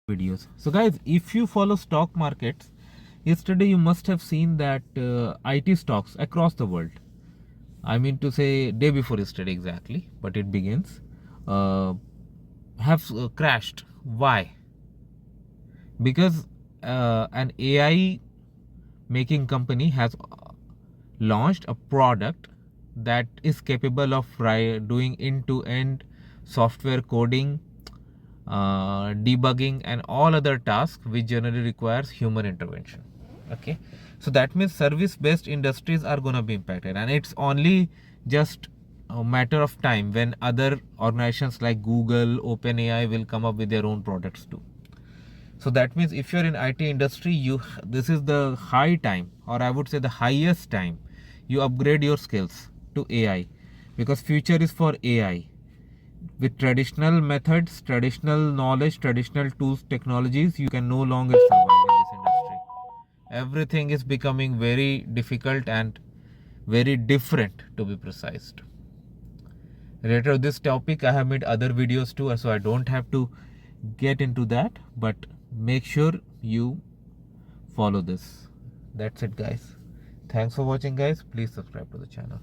videos. So guys, if you follow stock markets, yesterday you must have seen that IT stocks across the world, I mean to say day before yesterday exactly, but it begins, uh, have crashed. Why? Because an AI making company has launched a product that is capable of doing end-to-end software coding, debugging and all other tasks which generally requires human intervention. Okay, so that means service based industries are going to be impacted, and it's only just a matter of time when other organizations like Google, OpenAI will come up with their own products too. So that means if you're in IT industry, this is the high time, or I would say the highest time, you upgrade your skills to AI, because future is for AI. With traditional methods, traditional knowledge, traditional tools, technologies, you can no longer survive in this industry. Everything is becoming very difficult and very different, to be precise. Related to this topic, I have made other videos too, so I don't have to get into that, but make sure you follow this. That's it, guys. Thanks for watching, guys. Please subscribe to the channel.